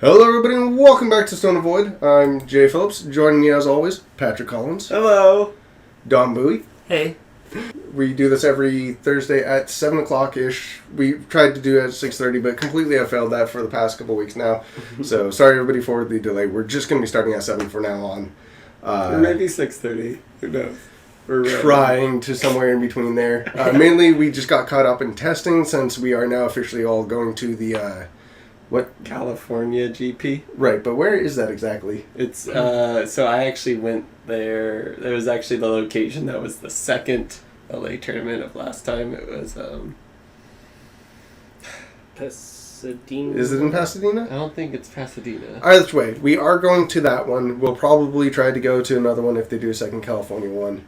Hello everybody and welcome back to Stone Void. I'm Jay Phillips. Joining me as always, Patrick Collins. Hello. Don Bowie. Hey. We do this every Thursday at 7 o'clock-ish. We tried to do it at 6:30, but completely have failed that for the past couple weeks now. So sorry everybody for the delay. We're just going to be starting at 7 from now on. Or maybe 6:30. Who knows? We're trying to somewhere in between there. Mainly we just got caught up in testing since we are now officially all going to the... California GP. Right, but where is that exactly? It's so I actually went there. It was actually the location that was the second LA tournament of last time. It was Pasadena. Is it in Pasadena? I don't think it's Pasadena. Either way, we are going to that one. We'll probably try to go to another one if they do a second California one.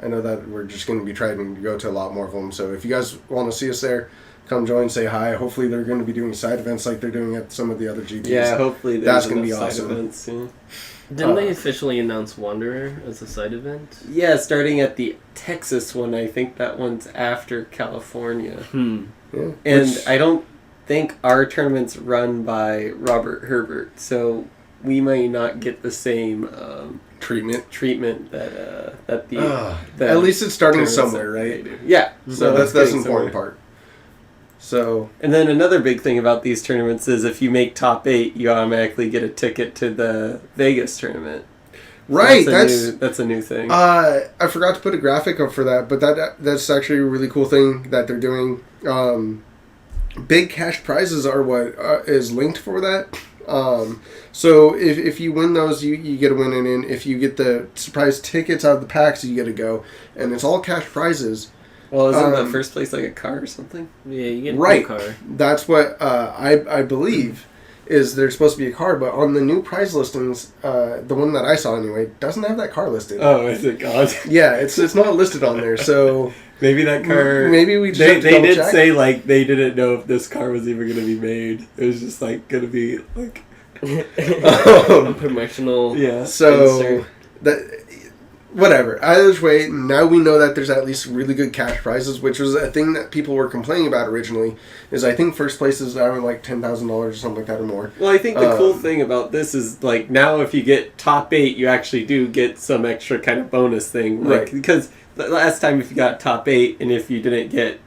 I know that we're just going to be trying to go to a lot more of them. So if you guys want to see us there, come join, say hi. Hopefully they're going to be doing side events like they're doing at some of the other GPs. Yeah, hopefully that's going to be side awesome. events, yeah. Didn't they officially announce Wanderer as a side event? Yeah, starting at the Texas one. I think that one's after California. Yeah. And I don't think our tournament's run by Robert Herbert, so we might not get the same treatment that the at least it's starting somewhere, right? Yeah. So that's the important part. So, and then another big thing about these tournaments is if you make top 8, you automatically get a ticket to the Vegas tournament. Right, that's a new thing. I forgot to put a graphic up for that, but that's actually a really cool thing that they're doing. Big cash prizes are what is linked for that. So if you win those, you get a win in. If you get the surprise tickets out of the packs, you get to go, and it's all cash prizes. Well, isn't the first place like a car or something? Yeah, you get a car. That's what I believe is there's supposed to be a car, but on the new prize listings, the one that I saw anyway, doesn't have that car listed. Oh, is it gone? Yeah, it's not listed on there, so... Maybe that car... Maybe we just They did check. Say, like, they didn't know if this car was even going to be made. It was just, like, going to be, like... a promotional... Yeah. So, whatever. Either way, now we know that there's at least really good cash prizes, which was a thing that people were complaining about originally, is I think first places are like $10,000 or something like that or more. Well, I think the cool thing about this is, like, now if you get top 8, you actually do get some extra kind of bonus thing. Like, right. Because the last time if you got top 8, and if you didn't get,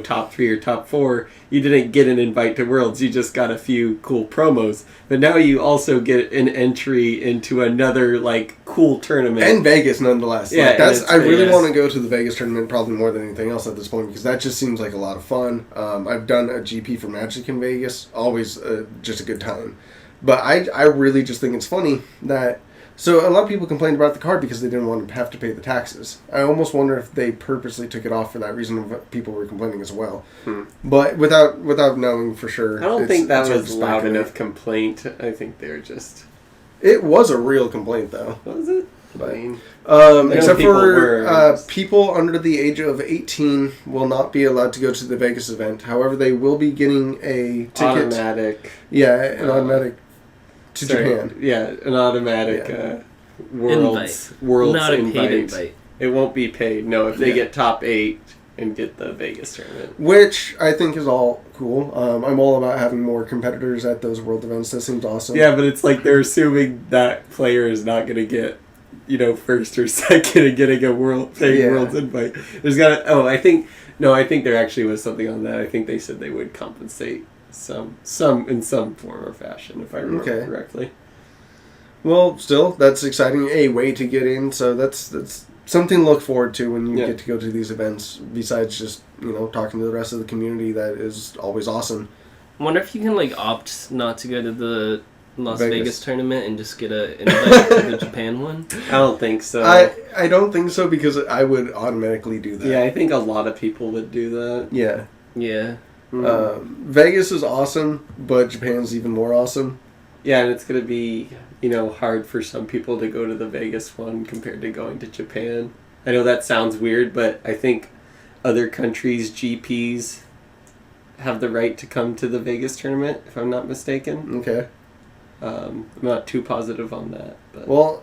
top 3 or top 4, you didn't get an invite to Worlds, you just got a few cool promos. But now you also get an entry into another, like, cool tournament. And Vegas, nonetheless. Yeah, like, I really want to go to the Vegas tournament probably more than anything else at this point, because that just seems like a lot of fun. I've done a GP for Magic in Vegas, always just a good time. But I really just think it's funny that... So a lot of people complained about the card because they didn't want to have to pay the taxes. I almost wonder if they purposely took it off for that reason of people were complaining as well. But without knowing for sure. I don't think that was loud enough complaint. I think they're just... It was a real complaint, though. Was it? Except for people under the age of 18 will not be allowed to go to the Vegas event. However, they will be getting a ticket. Automatic. Yeah, an automatic to Japan. Yeah, an automatic Worlds not a invite. paid invite. It won't be paid. No, if they get top 8 and get the Vegas tournament. Which I think is all cool. I'm all about having more competitors at those world events. That seems awesome. Yeah, but it's like they're assuming that player is not going to get, first or second and getting a Worlds invite. There's got to... I think there actually was something on that. I think they said they would compensate some in some form or fashion, if I remember correctly. Well, still, that's exciting. A way to get in, so that's something to look forward to when you get to go to these events, besides just, talking to the rest of the community. That is always awesome. I wonder if you can, opt not to go to the Las Vegas tournament and just get an invite to the Japan one? I don't think so. I don't think so, because I would automatically do that. Yeah, I think a lot of people would do that. Yeah. Yeah. Vegas is awesome, but Japan's even more awesome. Yeah, and it's going to be, hard for some people to go to the Vegas one compared to going to Japan. I know that sounds weird, but I think other countries' GPs have the right to come to the Vegas tournament, if I'm not mistaken. Okay. I'm not too positive on that. But. Well,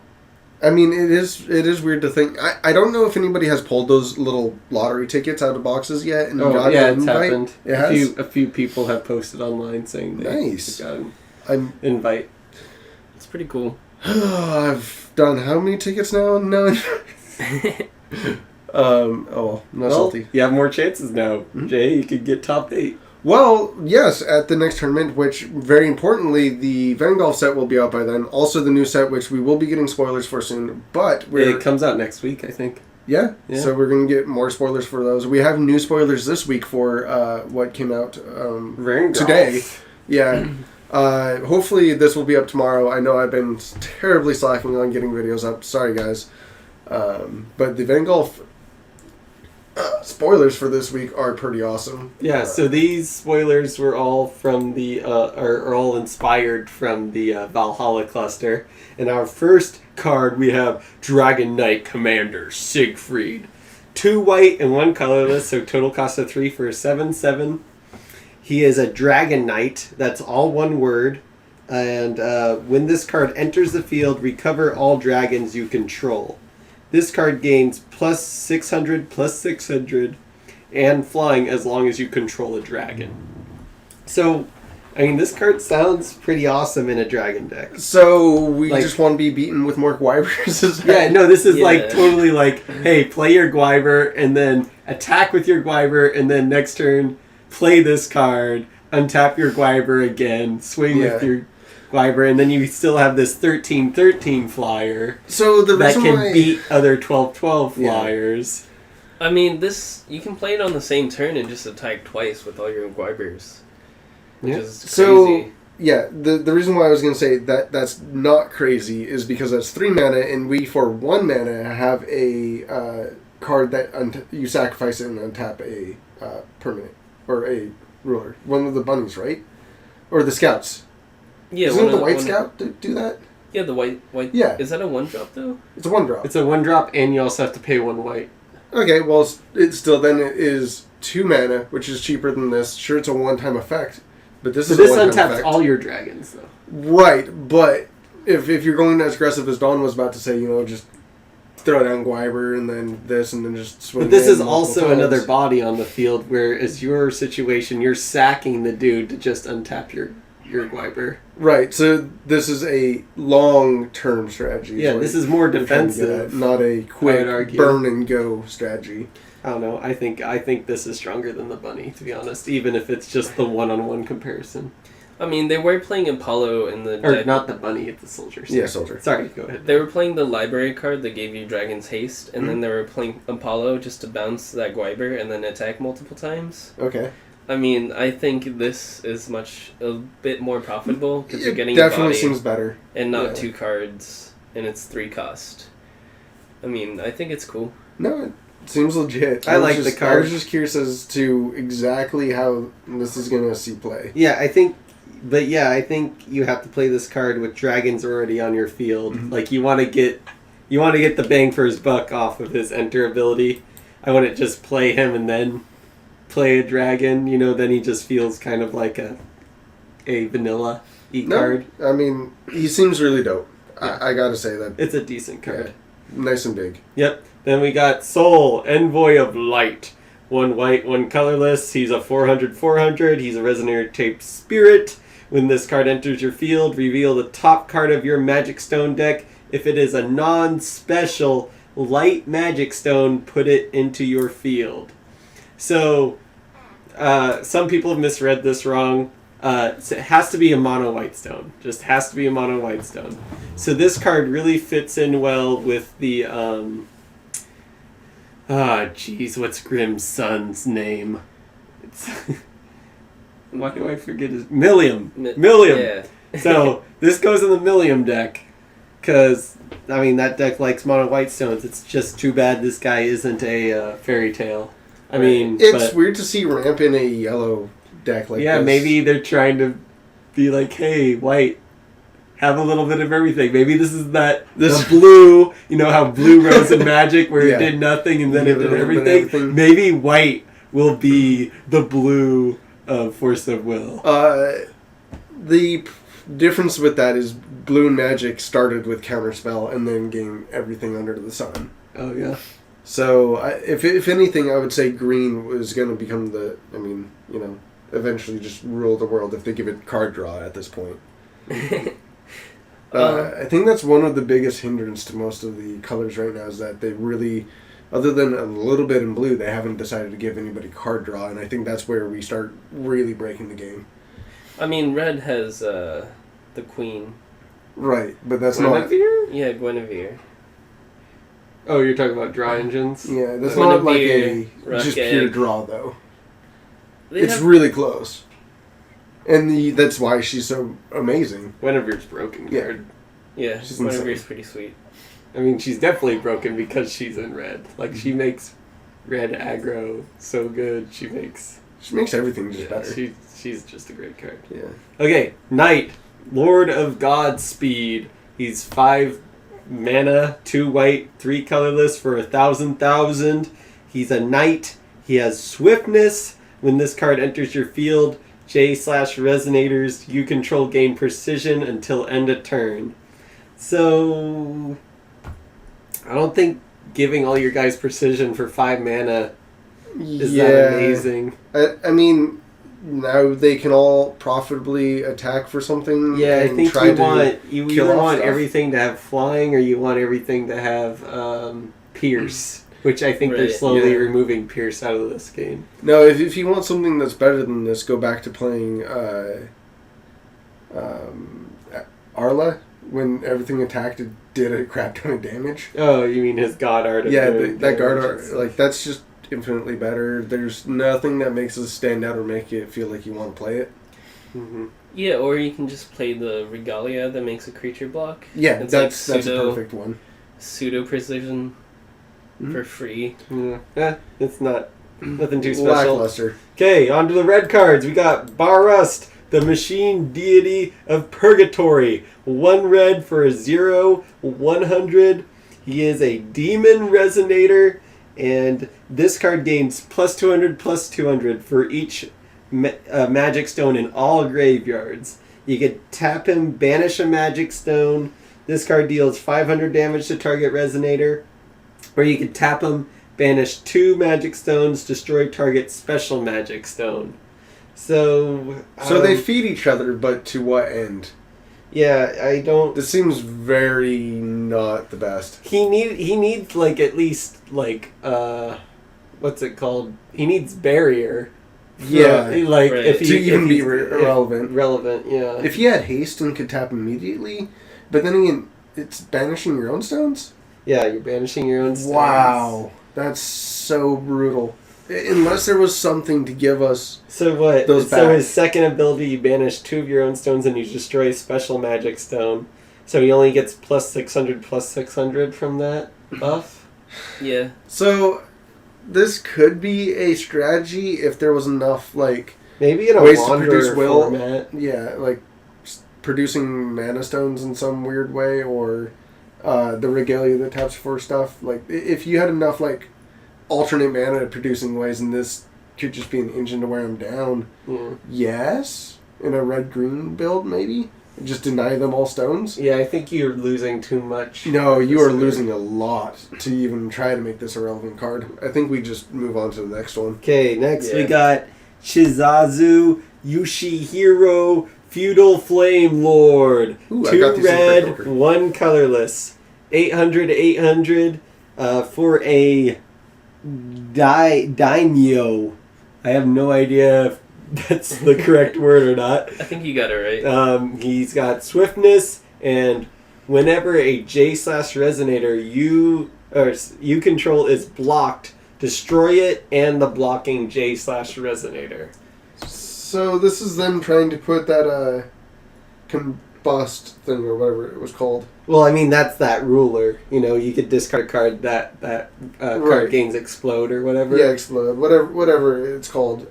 I mean, it is weird to think. I don't know if anybody has pulled those little lottery tickets out of boxes yet. And got an it's invite. happened. It has? A few people have posted online saying they Nice. got them. invite. It's pretty cool. I've done how many tickets now? None. Oh, not Well, salty. you have more chances now, Mm-hmm. Jay. You could get top 8. Well, yes, at the next tournament, which, very importantly, the Vengolf set will be out by then. Also the new set, which we will be getting spoilers for soon. But It comes out next week, I think. Yeah, Yeah. so we're going to get more spoilers for those. We have new spoilers this week for what came out Rangolf. today. Yeah. Hopefully this will be up tomorrow. I know I've been terribly slacking on getting videos up. Sorry, guys. But the Vengolf spoilers for this week are pretty awesome. Yeah, so these spoilers were all from the are all inspired from the Valhalla cluster. In our first card, we have Dragon Knight Commander Siegfried, 2 white and 1 colorless, so total cost of 3 for a 7/7. He is a Dragon Knight. That's all one word. And when this card enters the field, recover all dragons you control. This card gains plus 600, plus 600, and flying as long as you control a dragon. So, I mean, this card sounds pretty awesome in a dragon deck. So we Like- just want to be beaten with more Gwybers? Is that- Yeah, no, this is Yeah. like totally like, hey, play your Gwyver, and then attack with your Gwyver, and then next turn, play this card, untap your Gwyver again, swing Yeah. with your Gwyver, and then you still have this 13/13 flyer So the that reason can why... beat other 12/12 Yeah. flyers. I mean, you can play it on the same turn and just attack twice with all your Gwybers. Which Yeah. is So, crazy. yeah, the reason why I was going to say that's not crazy is because that's 3 mana, and we, for 1 mana, have a card that you sacrifice it and untap a permanent, or a ruler. One of the bunnies, right? Or the scouts. Yeah, Doesn't the white one- scout do that? Yeah, the white. Yeah. Is that a 1-drop though? It's a 1-drop. It's a 1-drop, and you also have to pay 1 white. Okay, well, it's still, then it is 2 mana, which is cheaper than this. Sure, it's a one-time effect, but this So is this a one-time untaps effect. all your dragons, though. Right, but if you're going as aggressive as Dawn was about to say, just throw down Gwyver and then this and then just swing But this in is multiple also times. another body on the field, whereas your situation, you're sacking the dude to just untap your Gwyver. Right, so this is a long-term strategy. Yeah, this is more we're trying to get defensive. at, not a quick argue. burn and go strategy. I don't know. I think this is stronger than the bunny, to be honest. Even if it's just the one-on-one comparison, I mean, they were playing Apollo in the or deck. not the bunny, it's the soldier. Yeah, soldier. Sorry, go ahead. They were playing the library card that gave you Dragon's Haste, and then they were playing Apollo just to bounce that Gwyver and then attack multiple times. Okay. I mean, I think this is a bit more profitable because you're It getting definitely a body seems better. and not yeah. 2 cards, and it's 3 cost. I mean, I think it's cool. No, it seems legit. I was like the just- card. I was just curious as to exactly how this is going to see play. Yeah, I think you have to play this card with dragons already on your field. Mm-hmm. Like you want to get the bang for his buck off of his enter ability. I wouldn't just play him and then play a dragon. Then he just feels kind of like a vanilla card. I mean, he seems really dope. I gotta say that. It's a decent card. Nice and big. Yep. Then we got Soul, Envoy of Light. 1 white, 1 colorless. He's a 400/400. He's a Resonator-type spirit. When this card enters your field, reveal the top card of your Magic Stone deck. If it is a non-special light Magic Stone, put it into your field. So, some people have misread this wrong. So it has to be a mono white stone. Just has to be a mono white stone. So this card really fits in well with the what's Grimm's son's name? It's why do I forget his Millium. Millium. Yeah. So this goes in the Millium deck because I mean that deck likes mono white stones. It's just too bad this guy isn't a fairy tale. I mean, It's but- weird to see Ramp in a yellow deck like yeah, this. maybe they're trying to be like, hey, white, have a little bit of everything. Maybe this is the blue, how blue rose in Magic where Yeah. it did nothing and then Give it it did a little bit of everything. everything. Maybe white will be the blue of Force of Will. The difference with that is Blue and Magic started with Counterspell and then gained everything under the sun. Oh, yeah. So, if anything, I would say green was going to become eventually just rule the world if they give it card draw at this point. I think that's one of the biggest hindrance to most of the colors right now is that they really, other than a little bit in blue, they haven't decided to give anybody card draw, and I think that's where we start really breaking the game. I mean, red has the queen. Right, but that's not... Guinevere? Yeah, Guinevere. Oh, you're talking about draw engines? Yeah, that's not like a Guinevere, just Rock pure Egg. draw, though. It's Really close. And that's why she's so amazing. Guinevere's broken Yeah. card. Yeah, She's Guinevere's insane. pretty sweet. I mean, she's definitely broken because she's in red. Like, she makes red aggro so good. She makes everything just better. she's just a great card. Yeah. Okay, Knight, Lord of Godspeed. He's 5 mana, 2 white, 3 colorless for 1,000,000. He's a knight. He has swiftness. When this card enters your field, J/resonators you control gain precision until end of turn. So, I don't think giving all your guys precision for 5 mana is that amazing. I mean, now they can all profitably attack for something. Yeah, I and think try to you kill either off want stuff. everything to have flying or you want everything to have pierce, which I think they're Right, slowly yeah. removing pierce out of this game. No, if you want something that's better than this, go back to playing Arla. When everything attacked, it did a crap ton of damage. Oh, you mean his god art? Of Yeah, doing that guard damage art, and stuff. like, that's just infinitely better. There's nothing that makes it stand out or make it feel like you want to play it. Mhm. Yeah, or you can just play the Regalia that makes a creature block. Yeah, It's that's like a perfect one. Pseudo precision Mhm. for free. Yeah, it's not nothing too special. Lackluster. Okay, on to the red cards. We got Barust, the machine deity of purgatory. 1 red for a 0/100. He is a demon resonator, and this card gains +200/+200 for each magic stone in all graveyards. You could tap him, banish a magic stone. This card deals 500 damage to target resonator. Or you could tap him, banish 2 magic stones, destroy target special magic stone. So They feed each other, but to what end? yeah, I don't. This seems very not the best. He needs like at least like what's it called? He needs barrier. Yeah, like right. if he To even if be he's- relevant. Relevant, yeah. If he had haste and could tap immediately, but then again, it's banishing your own stones? Yeah, you're banishing your own stones. Wow. That's so brutal. Unless there was something to give us... So what? Those So back. his second ability, you banish 2 of your own stones and you destroy a special magic stone. So he only gets +600/+600 from that buff. Yeah. So, this could be a strategy if there was enough, like... Maybe in a Ways to wanderer produce will. format. Yeah, like producing mana stones in some weird way, or the regalia that taps for stuff. Like, if you had enough, like, alternate mana producing ways, and this could just be an engine to wear them down. Yeah. Yes, in a red-green build, maybe? Just deny them all stones? Yeah, I think you're losing too much. No, you are losing a lot to even try to make this a relevant card. I think we just move on to the next one. Okay, next we Yeah. got Shizazu Yoshihiro, Feudal Flame Lord. Ooh, I 2 got these in red, Crypto. 1 colorless. 800 for a daimyo. I have no idea if that's the correct word or not. I think you got it right. He's got swiftness, and whenever a J/resonator you control is blocked, destroy it and the blocking J/resonator. So this is them trying to put that combust thing or whatever it was called. Well, I mean that's that ruler. You know, you could discard a card that card Right. gains explode or whatever. Yeah, explode. Whatever it's called.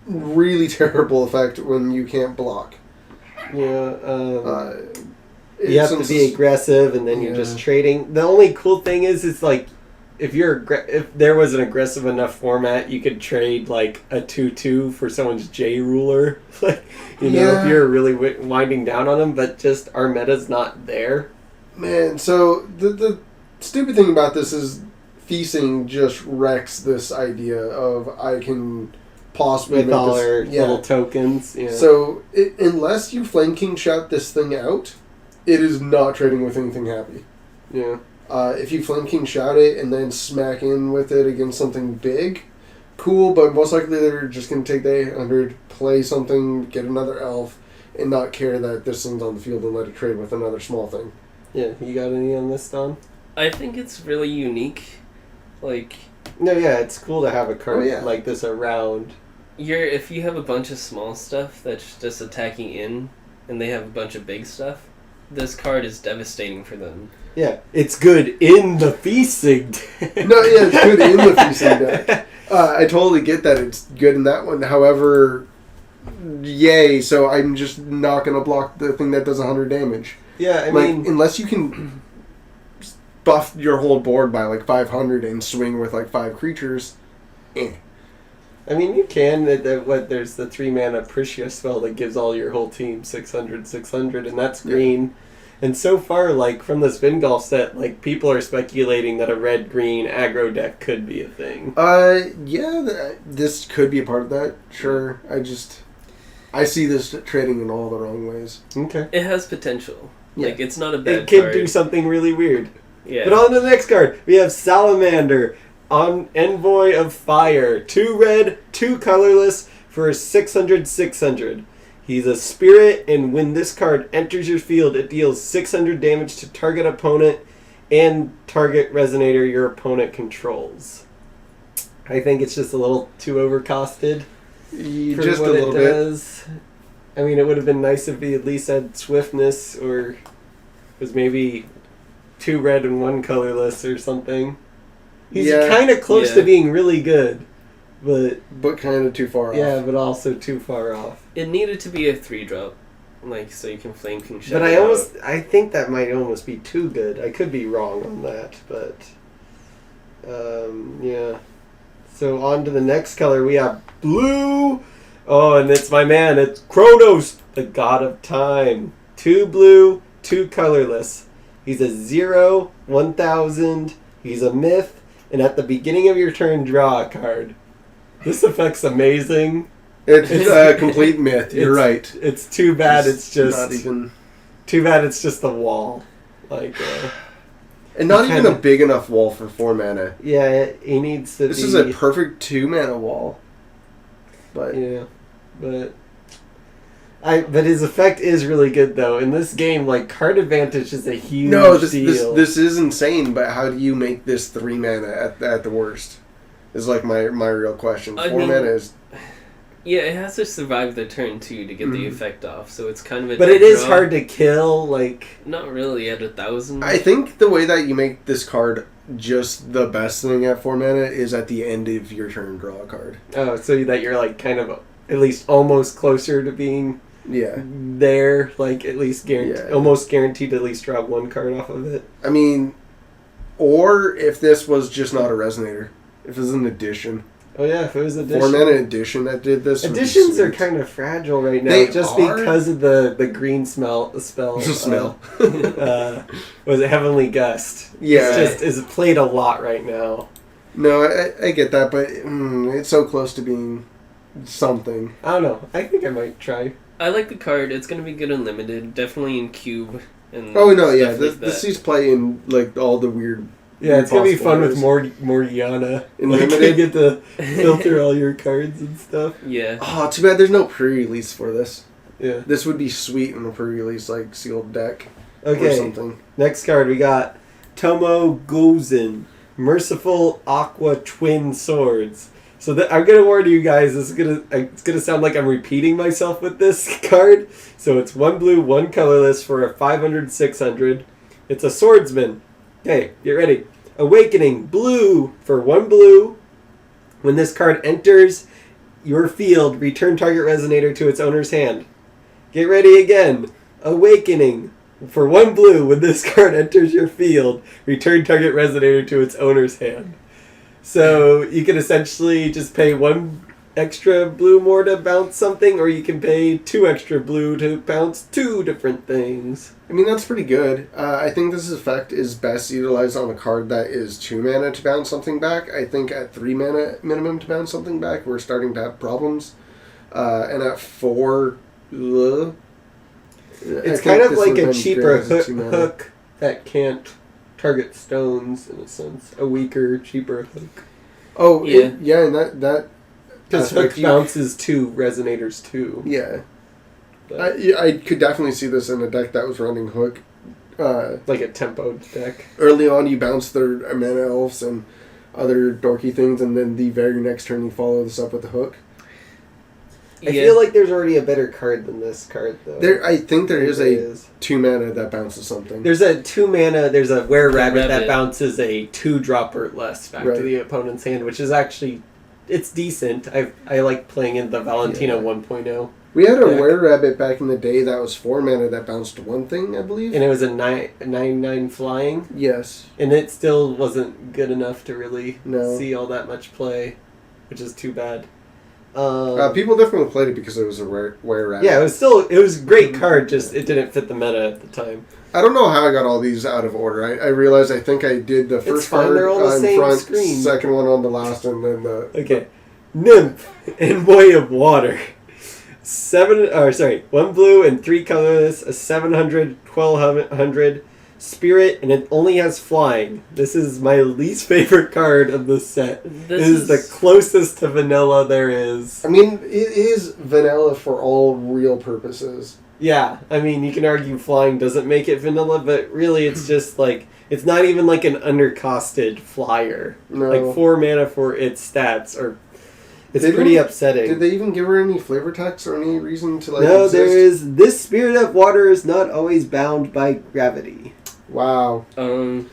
Really terrible effect when you can't block. Yeah. It- You have to since be it's- aggressive, and then you're just Yeah. trading. The only cool thing is like, if there was an aggressive enough format, you could trade like a 2/2 for someone's J ruler. Like, you know, Yeah. if you're really winding down on them, but just our meta's not there. Man, so the stupid thing about this is feasting just wrecks this idea of I can possibly with all this, our little tokens. Yeah. So unless you Flame King shout this thing out, it is not trading with anything happy. yeah. If you Flame King shout it and then smack in with it against something big, cool, but most likely they're just going to take the 800, play something, get another elf, and not care that this thing's on the field and let it trade with another small thing. Yeah. You got any on this, Don? I think it's really unique. Like, No, yeah, it's cool to have a card Oh, yeah. like this around. if you have a bunch of small stuff that's just attacking in, and they have a bunch of big stuff, this card is devastating for them. Yeah, it's good in the feasting deck. No, yeah, it's good in the feasting deck. I totally get that it's good in that one. However, yay, so I'm just not going to block the thing that does 100 damage. Yeah, I Like, mean, unless you can buff your whole board by like 500 and swing with like 5 creatures, you can. There's the 3-mana Priscia spell that gives all your whole team 600, and that's green. And so far, like, from the Spin Golf set, like, people are speculating that a red-green aggro deck could be a thing. This could be a part of that. Sure, I see this trading in all the wrong ways. Okay. It has potential. Yeah. Like, it's not a bad It could card. do something really weird. Yeah. But on to the next card, we have Salamander on Envoy of Fire. 2 red, 2 colorless for a 600. He's a spirit, and when this card enters your field, it deals 600 damage to target opponent and target resonator your opponent controls. I think it's just a little too overcosted for Just what a little it bit. does. I mean, it would have been nice if he at least had swiftness, or was maybe 2 red and 1 colorless or something. He's Yeah. kind of close to Yeah. being really good, but But kind of too far yeah, off. but also too far off. It needed to be a 3-drop. Like, so you can Flame King shout But it out. I think that might almost be too good. I could be wrong on that, but yeah. So on to the next color, we have blue. Oh, and it's my man. It's Kronos, the god of time. 2 blue, 2 colorless. He's a 0, 1000. He's a myth, and at the beginning of your turn, draw a card. This effect's amazing. It's a complete myth. You're right. It's too bad. It's just not even, too bad. It's just the wall. Like, and not He even kinda- a big enough wall for 4 mana. yeah, he needs to. This is a perfect 2 mana wall. But yeah, but his effect is really good though. In this game, like, card advantage is a huge deal. this is insane. But how do you make this 3 mana at the worst? Is like my real question. 4 mana is. Yeah, it has to survive the turn, too, to get the Mhm. effect off. So it's kind of a But dead it is draw. hard to kill. Like, Not really at 1,000. I think the way that you make this card just the best thing at 4 mana is at the end of your turn, draw a card. oh, so that you're like kind of at least almost closer to being Yeah. there. Like, at least Yeah. almost guaranteed to at least draw 1 card off of it. I mean, or if this was just not a resonator, if it was an addition. Oh yeah, if it was 4 addition. mana addition that did this. would be Additions are sweet. kind of fragile right now, They just are? because of the green spell. Smell. Was it Heavenly Gust? Yeah. It's just is played a lot right now. No, I get that, but it's so close to being something. I don't know. I think I might try. I like the card. It's going to be good unlimited. Definitely in Cube. And Oh no, yeah, stuff like this that. sees play in like all the weird. Yeah, it's gonna be fun with possibilities. more Yana. In Like, limited? you get to filter all your cards and stuff. Yeah. Oh, too bad there's no pre-release for this. Yeah. This would be sweet in a pre-release like sealed deck or Okay. something. Next card we got Tomo Gozen, Merciful Aqua Twin Swords. So I'm gonna warn you guys. It's gonna sound like I'm repeating myself with this card. So it's 1 blue, 1 colorless for a 500/600. It's a swordsman. Okay, get ready. Awakening, blue for 1 blue. When this card enters your field, return target resonator to its owner's hand. Get ready again. Awakening. For 1 blue, when this card enters your field, return target resonator to its owner's hand. So you can essentially just pay one extra blue more to bounce something, or you can pay 2 extra blue to bounce 2 different things. I mean, that's pretty good. I think this effect is best utilized on a card that is 2 mana to bounce something back. I think at 3 mana minimum to bounce something back, we're starting to have problems. And at 4, It's kind of like a cheaper hook that can't target stones, in a sense. A weaker, cheaper hook. Oh, Yeah. and that Because hook bounces 2 resonators too. yeah. But I could definitely see this in a deck that was running Hook. like a tempo deck. Early on, you bounce their mana elves and other dorky things, and then the very next turn you follow this up with the Hook. I feel like there's already a better card than this card, though. I think there is a 2 mana that bounces something. There's a 2 mana, there's a Were-Rabbit that Rabbit. bounces a 2-drop or less back Right. to the opponent's hand, which is actually, it's decent. I like playing in the Valentina Yeah. 1.0. We had a deck. Were-Rabbit back in the day that was 4 mana that bounced one thing, I believe. And it was a 9/9 flying, Yes. and it still wasn't good enough to really No. see all that much play, which is too bad. People definitely played it because it was a Were-Rabbit. Yeah, it was a great card, just it didn't fit the meta at the time. I don't know how I got all these out of order. I realized I think I did the first fine, card they're all the in same front, screen. second one on the last, and then the... Okay. Nymph, Envoy of Water. 1 blue and 3 colorless, a 700, 1200 spirit, and it only has flying. This is my least favorite card of the set. This is the closest to vanilla there is. I mean, it is vanilla for all real purposes. Yeah, I mean, you can argue flying doesn't make it vanilla, but really it's just like, it's not even like an undercosted flyer. No. Like 4 mana for its stats, or it's They pretty didn't- upsetting. Did they even give her any flavor text or any reason to, like, No, exist? there is. This spirit of water is not always bound by gravity. Wow. I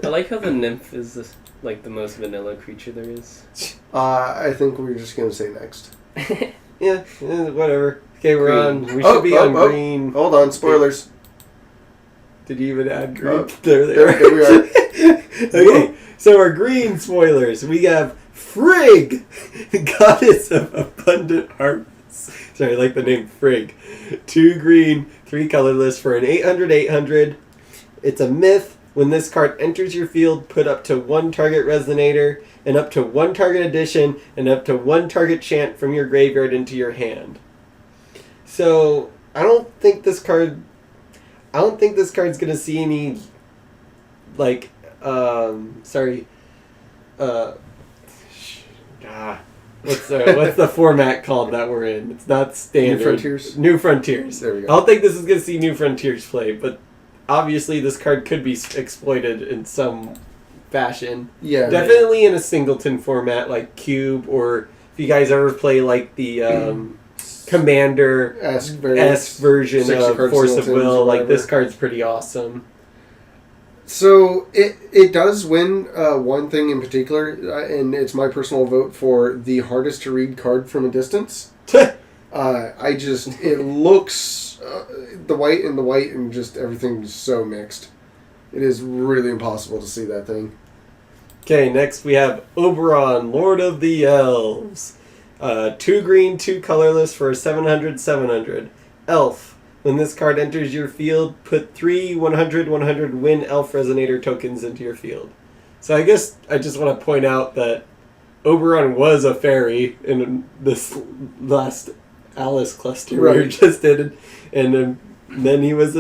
like how the nymph is the most vanilla creature there is. I think we're just going to say next. Yeah, whatever. Okay, we're Green. on. We should be on green. Hold on, spoilers. Did you even add green? Oh, there we are. Okay, so our green spoilers. We have Frigg, goddess of abundant harvests. Sorry, I like the name Frigg. 2 green, 3 colorless for an 800/800. It's a myth. When this card enters your field, put up to 1 target resonator and up to 1 target addition and up to 1 target chant from your graveyard into your hand. So I don't think this card's gonna see any what's the format called that we're in? It's not standard. New Frontiers? New Frontiers. There we go. I don't think this is gonna see New Frontiers play, but obviously this card could be exploited in some fashion. Yeah. Definitely in a singleton format like Cube, or if you guys ever play like the Commander-esque version 60 of card Force of singletons Will, or like whatever. this card's pretty awesome. So it does win one thing in particular, and it's my personal vote for the hardest to read card from a distance. It looks the white and just everything's so mixed. It is really impossible to see that thing. Okay, next we have Oberon, Lord of the Elves. 2 green, 2 colorless for a 700/700. Elf. When this card enters your field, put 3 100/100 win elf resonator tokens into your field. So I guess I just want to point out that Oberon was a fairy in this last Alice cluster we Right. just did, and then he was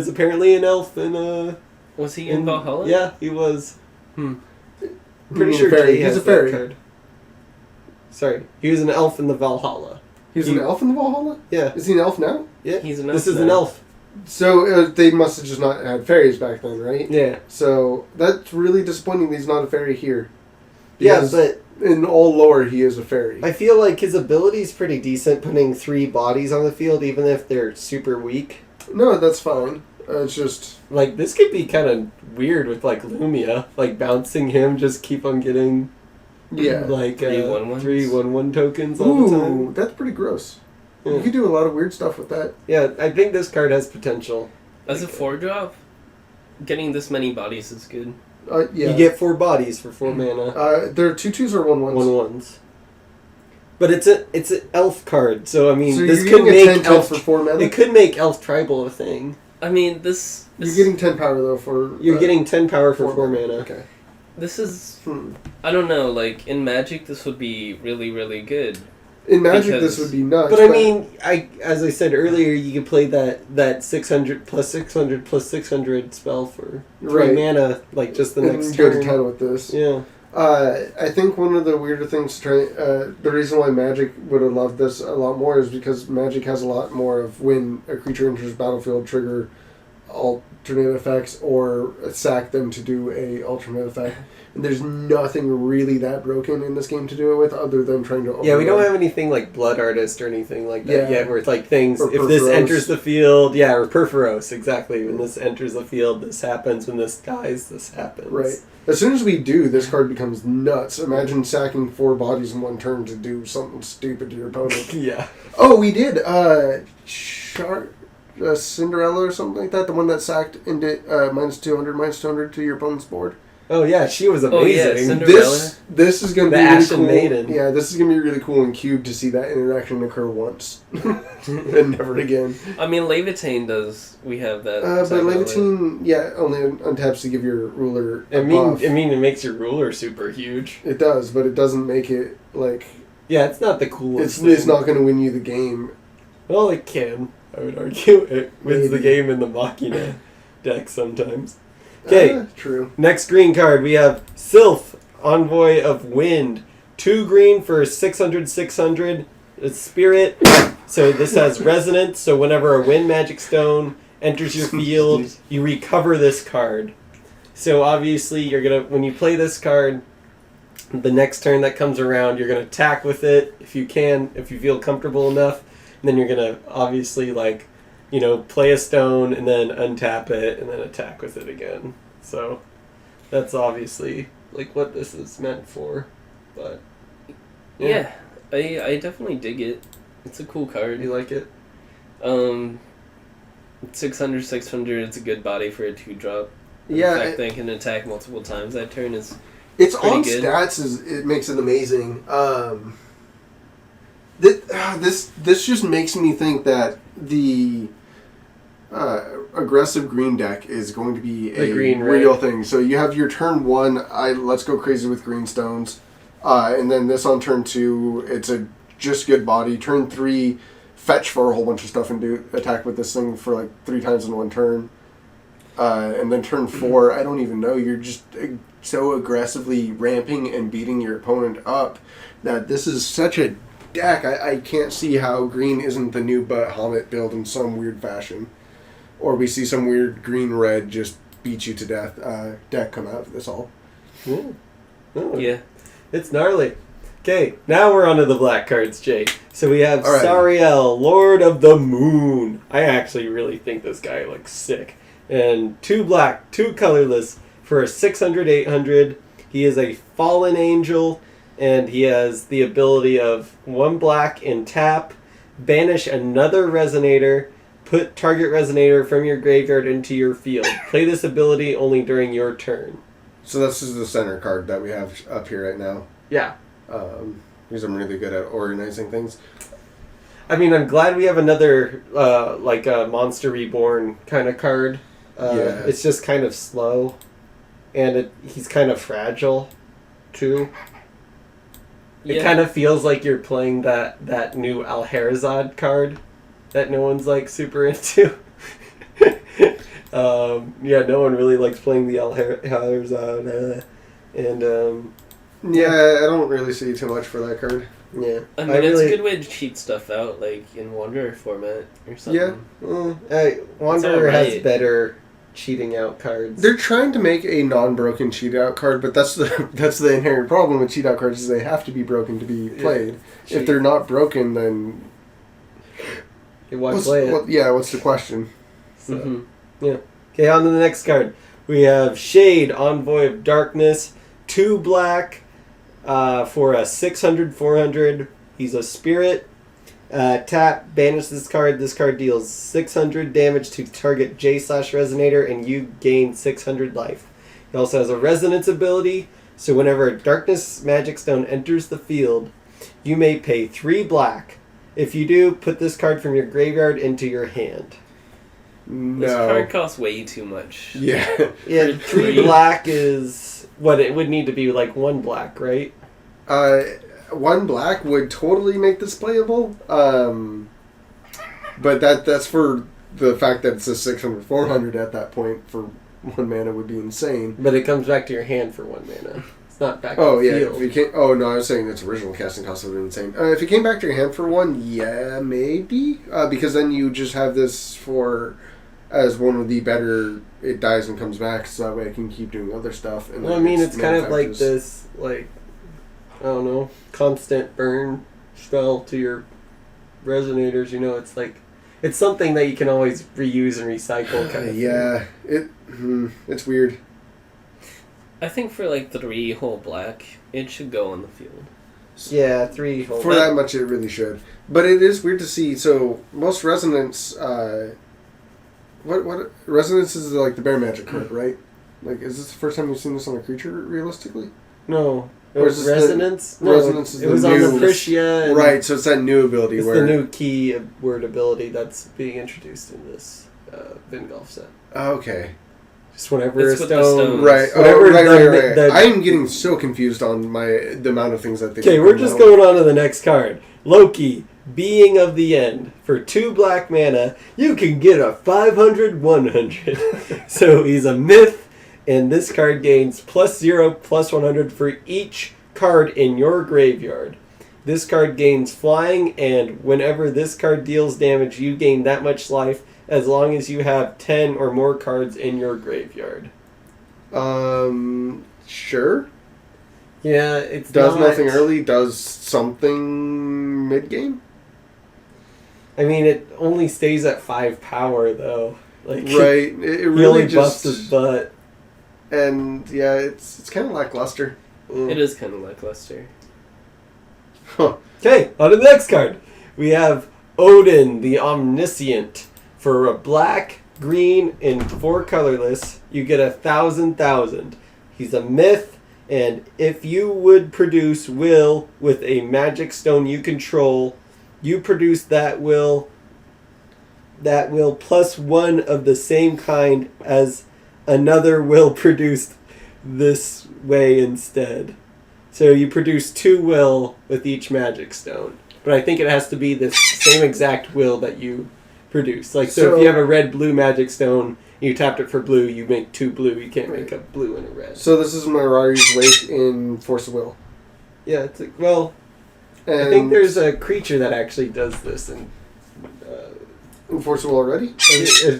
apparently an elf in Was he in Valhalla? Yeah, he was. Pretty He's sure a fairy. Jay He's has a fairy. that card. Sorry, he was an elf in the Valhalla. He's an elf in the Valhalla? Yeah, Is he an elf now? yeah. He's an elf This is an now. elf. So they must have just not had fairies back then, right? Yeah. So that's really disappointing that he's not a fairy here. Yeah, Because but in all lore, he is a fairy. I feel like his ability is pretty decent, putting 3 bodies on the field, even if they're super weak. No, that's fine. It's just... Like, this could be kind of weird with, like, Lumia. Like, bouncing him, just keep on getting, Yeah. like, 3 1/1s. 3 1/1 tokens all the Ooh, time. that's pretty gross. Yeah. You could do a lot of weird stuff with that. Yeah, I think this card has potential. As a 4-drop, getting this many bodies is good. Yeah. You get 4 bodies for 4 mana. There are 2/2s or 1/1s? 1/1s. But it's an elf card, so I mean, So this you're could getting a make 10 elf for 4 mana? It could make elf tribal a thing. I mean, this You're getting 10 power, though, for... You're getting 10 power for 4 4 mana. Okay. this is I don't know. Like in Magic, this would be really really good. In Magic, Because- this would be nuts. But I mean, as I said earlier, you could play that 600 plus 600 plus 600 spell for 3 Right. mana, like just the and next go to turn. 10 with this. Yeah. I think one of the weirder things to try, the reason why Magic would have loved this a lot more is because Magic has a lot more of when a creature enters battlefield, trigger alternate effects or sack them to do a alternate effect. And there's nothing really that broken in this game to do it with other than trying to Yeah, we don't override. have anything like Blood Artist or anything like that Yeah. yet, where it's like things, Or if this Perforos. enters the field, yeah, or Perforos, exactly. When this enters the field, this happens. When this dies, this happens. Right. As soon as we do, this card becomes nuts. Imagine sacking 4 bodies in one turn to do something stupid to your opponent. Yeah. Oh, we did. Cinderella or something like that. The one that sacked into -200 to your opponent's board. Oh, yeah, she was Oh, yeah, amazing. Cinderella. This is going to The be really Ashen cool. Maiden. Yeah, this is going to be really cool in Cube to see that interaction occur once and never again. I mean, Levitain does. We have that. But technically. Levitine, yeah, only untaps to give your ruler. I a mean, buff. it makes your ruler super huge. It does, but it doesn't make it like Yeah, it's not the coolest. it's thing. not going to win you the game. Well, it can. I would argue it wins the Maybe. game in the Machina deck sometimes. Okay, True. next green card we have Sylph, Envoy of Wind. 2 green for 600. It's Spirit. So this has Resonance. So whenever a Wind Magic Stone enters your field, you recover this card. So obviously you're gonna, when you play this card, the next turn that comes around, you're gonna attack with it if you can, if you feel comfortable enough. And then you're gonna obviously play a stone and then untap it and then attack with it again. So that's obviously like what this is meant for. But Yeah, I definitely dig it. It's a cool card. you like it? 600. It's a good body for a 2-drop. Yeah, the fact that it can attack multiple times that turn is It's pretty on good. stats it makes it amazing. This just makes me think that the aggressive green deck is going to be The a green real red. thing. So you have your turn 1, let's go crazy with green stones, and then this on turn 2, it's a just good body. Turn 3, fetch for a whole bunch of stuff and do attack with this thing for like 3 times in one turn. And then turn 4, I don't even know. You're just so aggressively ramping and beating your opponent up that this is such a deck. I can't see how green isn't the new Bahamut build in some weird fashion. Or we see some weird green-red just beat you to death deck come out of this all. Yeah. Oh, yeah. It's gnarly. Okay, now we're on to the black cards, Jay. So we have All right. Sariel, Lord of the Moon. I actually really think this guy looks sick. And 2 black, 2 colorless for a 600. He is a fallen angel, and he has the ability of 1 black and tap, banish another resonator, put target resonator from your graveyard into your field. Play this ability only during your turn. So this is the center card that we have up here right now. Yeah. Because I'm really good at organizing things. I mean, I'm glad we have another, like a Monster Reborn kind of card. Yeah. It's just kind of slow. And he's kind of fragile, too. It Yeah. kind of feels like you're playing that new Alharazad card that no one's, like, super into. Yeah, no one really likes playing the Alharazad. Yeah, I don't really see too much for that card. Yeah. I mean, it's a good way to cheat stuff out, like in Wanderer format or something. Yeah. Wanderer has alright. better cheating out cards. They're trying to make a non-broken cheat out card, but that's the inherent problem with cheat out cards is they have to be broken to be played. Cheat. If they're not broken, then Why play it? what's the question? So, Mhm. Yeah. Okay, on to the next card. We have Shade, Envoy of Darkness, 2 black for a 600. He's a spirit. Tap, banish this card. This card deals 600 damage to target J/Resonator, and you gain 600 life. He also has a Resonance ability, so whenever a Darkness Magic Stone enters the field, You may pay 3 black. If you do, put this card from your graveyard into your hand. This No. card costs way too much. Yeah. Yeah, For 3 3. black is what it would need to be, like 1 black, right? 1 black would totally make this playable. But that's for the fact that it's a 600-400 at that point for 1 mana would be insane. But it comes back to your hand for 1 mana. It's not back Oh, to the yeah. field. If you came, oh, no, I was saying its original casting cost would be insane. If it came back to your hand for 1, yeah, maybe. Because then you just have this for as one of the better, it dies and comes back, so that way I can keep doing other stuff. And Well, I then mean, it's kind of like manufactures- this, like, I don't know, constant burn spell to your resonators. You know, it's like, it's something that you can always reuse and recycle kind of thing. Yeah, it's weird. I think for like 3 whole black, it should go on the field. Yeah, 3 whole. For that much, it really should. But it is weird to see. So most resonance, what resonance is like the bear magic card, right? Like, is this the first time you've seen this on a creature realistically? No. It Or was is this resonance? No, Resonance is it the was on the new- Prisia. And Right. So it's that new ability It's where the new key word ability that's being introduced in this Vingolf set. Okay. Just whenever It's a with the stone. stones. Right. Oh, Whatever right. the- I am getting so confused on the amount of things that they. Okay, we're just going on to the next card. Loki, Being of the End. For 2 black mana, you can get a 500/100. So he's a myth, and this card gains +0/+100 for each card in your graveyard. This card gains flying, and whenever this card deals damage, you gain that much life as long as you have 10 or more cards in your graveyard. Sure. Yeah, it's Does not- nothing early. Does something mid game. I mean, it only stays at 5 power, though. Like, Right. It he really only just busts his butt. and yeah, it's kind of lackluster. It is kind of lackluster. Huh. Okay, on to the next card. We have Odin, the Omniscient. For a black, green, and 4 colorless, you get 1,000,000. He's a myth, and if you would produce will with a magic stone you control, you produce that will +1 of the same kind as another will produced this way instead. So you produce 2 will with each magic stone. But I think it has to be the same exact will that you produce. Like, so if you have a red-blue magic stone, you tapped it for blue, you make 2 blue. You can't make a blue and a red. So this is Mirari's Wake in Force of Will. Yeah, it's like, well, And I think there's a creature that actually does this in in Force of Will already.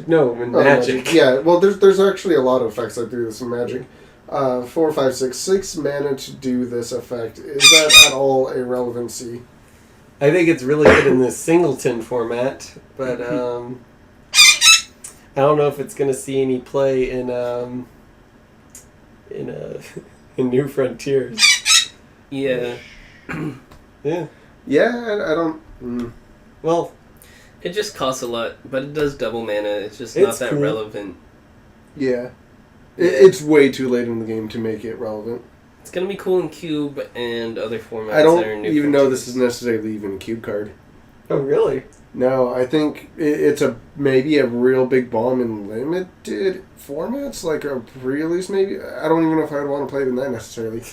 no, in Oh, Magic. Yeah, well, there's actually a lot of effects that do this in Magic. 4, 5, 6 mana to do this effect. Is that at all a relevancy? I think it's really good in this singleton format, but I don't know if it's going to see any play in in New Frontiers. Yeah. Yeah. Yeah, I don't. Well, It just costs a lot, but it does double mana. It's just It's not that cool. relevant. Yeah. It's way too late in the game to make it relevant. It's gonna be cool in Cube and other formats. I don't that are new even know Frontiers. this is necessarily even a cube card. oh really? No, I think it's maybe a real big bomb in limited formats, like a pre-release maybe. I don't even know if I would want to play it in that necessarily.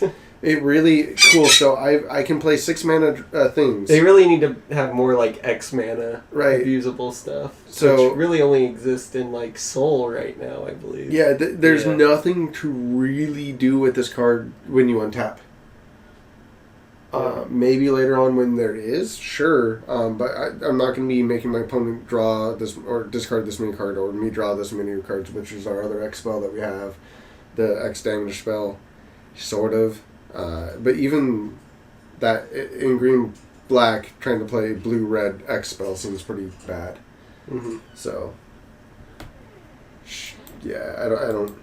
It really cool. So I can play 6 mana things. They really need to have more like X mana Right. usable stuff. So- which really only exist in like Soul right now, I believe. Yeah, there's Yeah. nothing to really do with this card when you untap. Maybe later on when there is, sure. But I'm not going to be making my opponent draw this or discard this many card or me draw this many cards, which is our other X spell that we have, the X damage spell, sort of. But even that in green black trying to play blue red X spell seems pretty bad. Mm-hmm. So yeah, I don't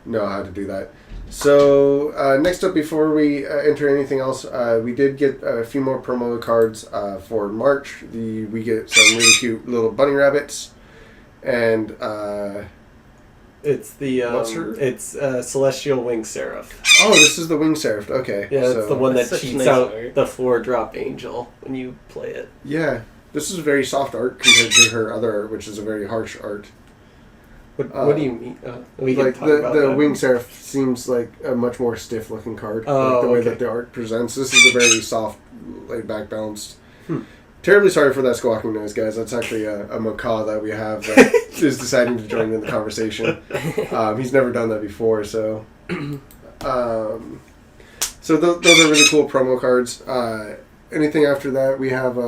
know how to do that. So next up, before we enter anything else, we did get a few more promo cards for March. We get some really cute little bunny rabbits, and It's the What's her? it's Celestial Wing Seraph. Oh, this is the Wing Seraph. Okay. Yeah, it's the one that That's such cheats nice out art. the 4-drop Angel when you play it. Yeah. This is very soft art compared to her other art, which is a very harsh art. What do you mean? We can Like talk about the that. Wing Seraph seems like a much more stiff looking card. Oh, like the way okay. that the art presents. This is a very soft, laid back, balanced. Terribly sorry for that squawking noise, guys. That's actually a macaw that we have that is deciding to join in the conversation. He's never done that before, so. So those are really cool promo cards. Anything after that, we have.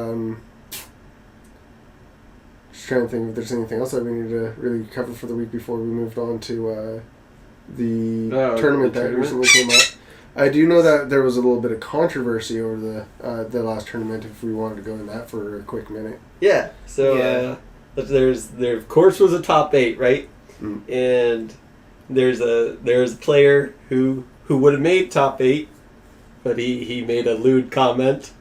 Just trying to think if there's anything else that we need to really cover for the week before we moved on to the tournament that recently came up. I do know that there was a little bit of controversy over the last tournament. If we wanted to go in that for a quick minute. Yeah. So there of course was a top 8, right? Mm. And there's a player who would have made top 8, but he made a lewd comment,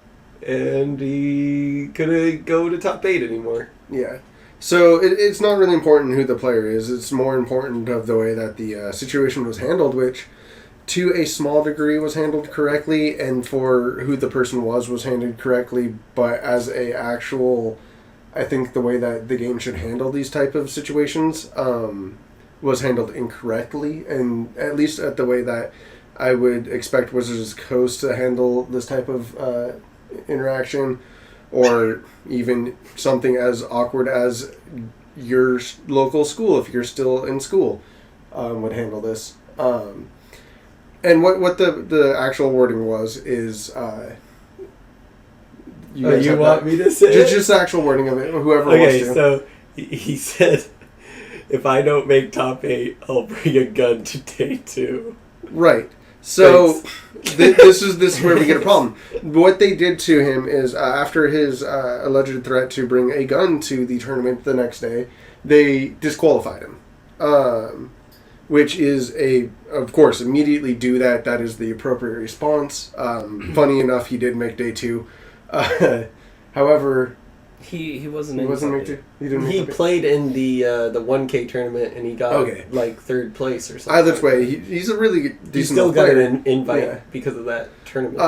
and he couldn't go to top 8 anymore. Yeah. So it's not really important who the player is. It's more important of the way that the situation was handled, which to a small degree was handled correctly, and for who the person was handled correctly. But as a actual, I think the way that the game should handle these type of situations was handled incorrectly, and at least at the way that I would expect Wizards Coast to handle this type of interaction. Or even something as awkward as your local school, if you're still in school, would handle this. And what the actual wording was is... you want me to say it? Just the actual wording of it, whoever Okay, wants to. so he said, if I don't make top 8, I'll bring a gun to day 2. Right. So this is where we get a problem. What they did to him is after his alleged threat to bring a gun to the tournament the next day, they disqualified him. Which is of course, immediately do that. That is the appropriate response. Funny enough, he did make day 2. However, He wasn't. he in wasn't top make eight. two. He didn't. He make it. played in the 1K tournament, and he got like 3rd place or something. Either way, he's a really decent He still got player. an invite Yeah. because of that tournament.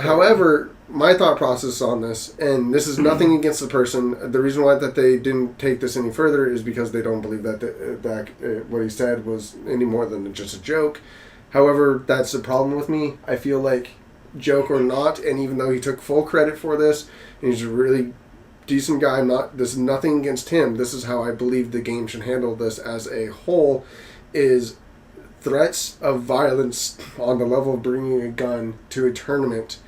However, my thought process on this, and this is nothing against the person. The reason why that they didn't take this any further is because they don't believe that what he said was any more than just a joke. However, that's the problem with me. I feel like, joke or not, and even though he took full credit for this, and he's a really decent guy. This is nothing against him. This is how I believe the game should handle this as a whole. Is threats of violence on the level of bringing a gun to a tournament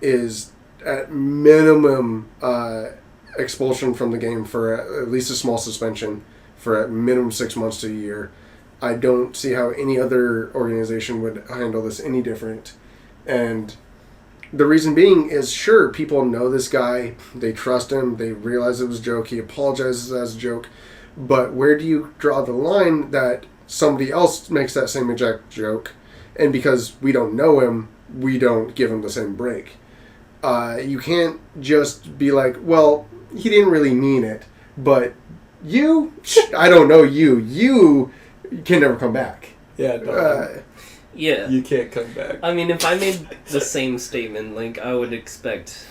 is at minimum expulsion from the game for at least a small suspension for at minimum 6 months to a year. I don't see how any other organization would handle this any different. And the reason being is, sure, people know this guy, they trust him, they realize it was a joke, he apologizes as a joke, but where do you draw the line that somebody else makes that same exact joke, and because we don't know him, we don't give him the same break? You can't just be like, well, he didn't really mean it, but you, I don't know you can never come back. Yeah, no, Yeah. you can't come back. I mean, if I made the same statement, like, I would expect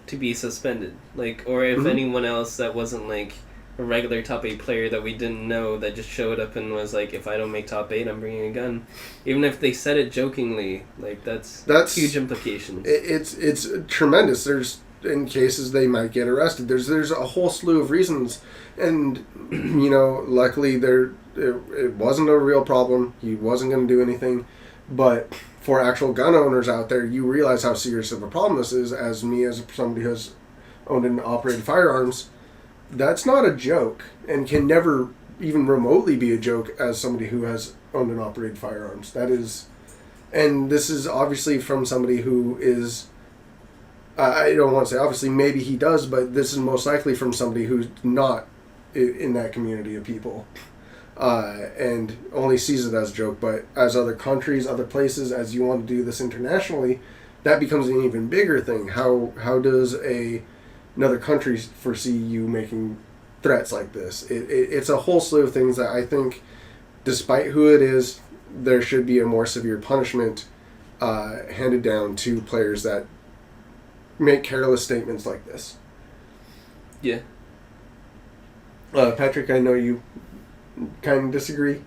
to be suspended. Like, or if anyone else that wasn't, like, a regular top 8 player that we didn't know that just showed up and was like, if I don't make top 8, I'm bringing a gun. Even if they said it jokingly, like, that's huge implications. It's tremendous. There's, in cases they might get arrested. There's a whole slew of reasons. And, luckily it wasn't a real problem. He wasn't going to do anything. But for actual gun owners out there, you realize how serious of a problem this is. As somebody who has owned and operated firearms, that's not a joke, and can never even remotely be a joke as somebody who has owned and operated firearms. That is, and this is obviously from somebody who is, I don't want to say obviously, maybe he does, but this is most likely from somebody who's not in that community of people. And only sees it as a joke, but as other countries, other places, as you want to do this internationally, that becomes an even bigger thing. How does another country foresee you making threats like this? It's a whole slew of things that I think despite who it is, there should be a more severe punishment handed down to players that make careless statements like this. Yeah. Patrick, I know you kind of disagree,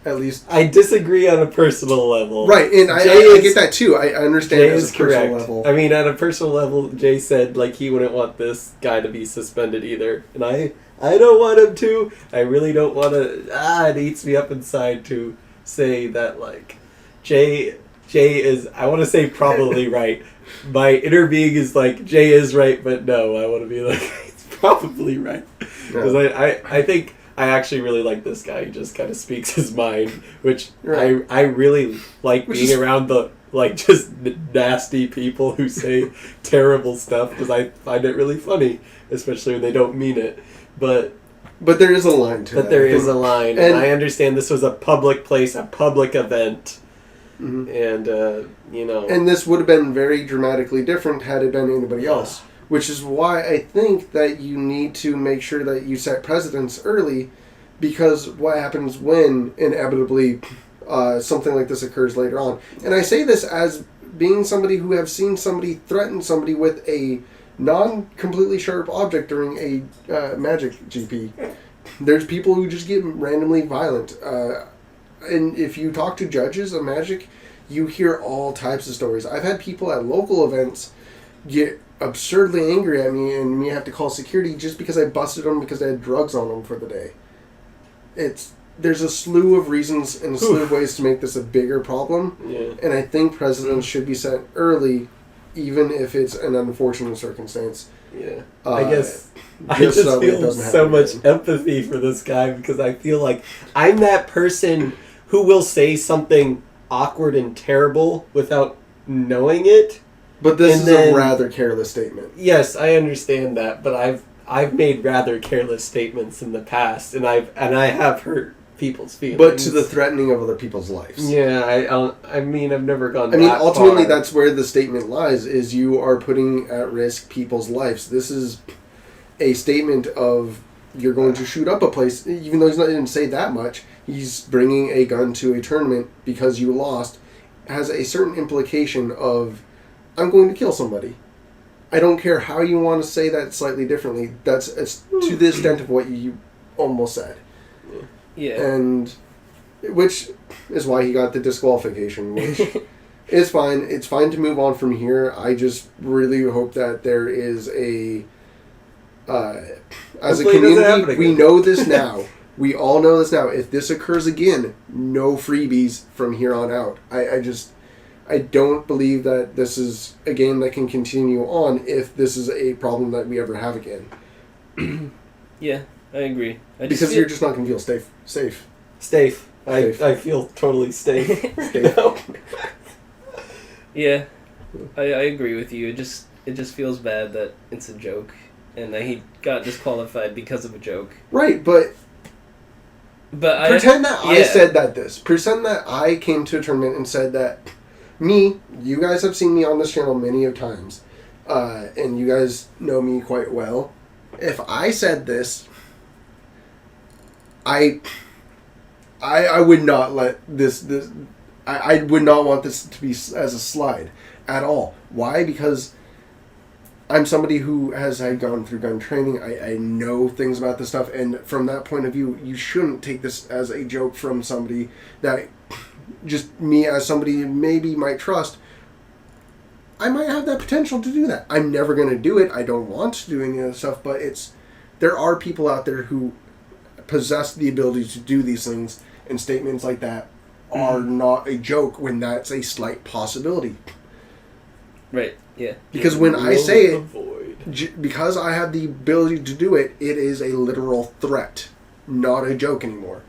at least. I disagree on a personal level. Right, and I get that too. I understand Jay it is as a personal correct. level. I mean, at a personal level, Jay said like he wouldn't want this guy to be suspended either, and I don't want him to. I really don't want to. It eats me up inside to say that like Jay is. I want to say probably right. My inner being is like Jay is right, but no, I want to be like he's probably right because I think. I actually really like this guy. He just kind of speaks his mind, which Right. I really like being around the like just nasty people who say terrible stuff because I find it really funny, especially when they don't mean it. But there is a line to that. there is a line, and I understand this was a public place, a public event, Mhm. and you know, And this would have been very dramatically different had it been anybody else. Which is why I think that you need to make sure that you set precedents early, because what happens when inevitably something like this occurs later on. And I say this as being somebody who have seen somebody threaten somebody with a non-completely sharp object during a Magic GP. There's people who just get randomly violent. And if you talk to judges of Magic, you hear all types of stories. I've had people at local events get absurdly angry at me and me have to call security just because I busted them because I had drugs on them for the day. There's a slew of reasons and a slew of ways to make this a bigger problem. yeah. And I think precedents should be set early, even if it's an unfortunate circumstance. Yeah, I guess I just just so it feel doesn't so happen much again. empathy for this guy because I feel like I'm that person who will say something awkward and terrible without knowing it. But this And is then- a rather careless statement. Yes, I understand that, but I've made rather careless statements in the past, and I have hurt people's feelings. But to the threatening of other people's lives. Yeah, I mean, I've never gone. I mean, that ultimately, far. that's where the statement lies, is you are putting at risk people's lives. This is a statement of you're going to shoot up a place, even though he didn't say that much. He's bringing a gun to a tournament because you lost, has a certain implication of, I'm going to kill somebody. I don't care how you want to say that slightly differently. That's to the extent of what you almost said. Yeah. And which is why he got the disqualification, which is fine. It's fine to move on from here. I just really hope that there is a as a Hopefully it doesn't happen community, we again. know this now. We all know this now. If this occurs again, no freebies from here on out. I don't believe that this is a game that can continue on if this is a problem that we ever have again. Yeah, I agree. Because you're just not going to feel safe. Safe. Safe. I feel totally safe. Safe. No. Yeah, I agree with you. It just feels bad that it's a joke and that he got disqualified because of a joke. Right, but But pretend that I yeah. said that pretend that I came to a tournament and said that you guys have seen me on this channel many of times, and you guys know me quite well. If I said this, I would not let this I would not want this to be as a slide at all. Why? Because I'm somebody who had gone through gun training. I know things about this stuff, and from that point of view, you shouldn't take this as a joke from somebody that just me as somebody you maybe might trust. I might have that potential to do that. I'm never going to do it. I don't want to do any of this stuff, but there are people out there who possess the ability to do these things, and statements like that are not a joke when that's a slight possibility. Right. Yeah. Because when I say it, Avoid. because I have the ability to do it, it is a literal threat, not a joke anymore.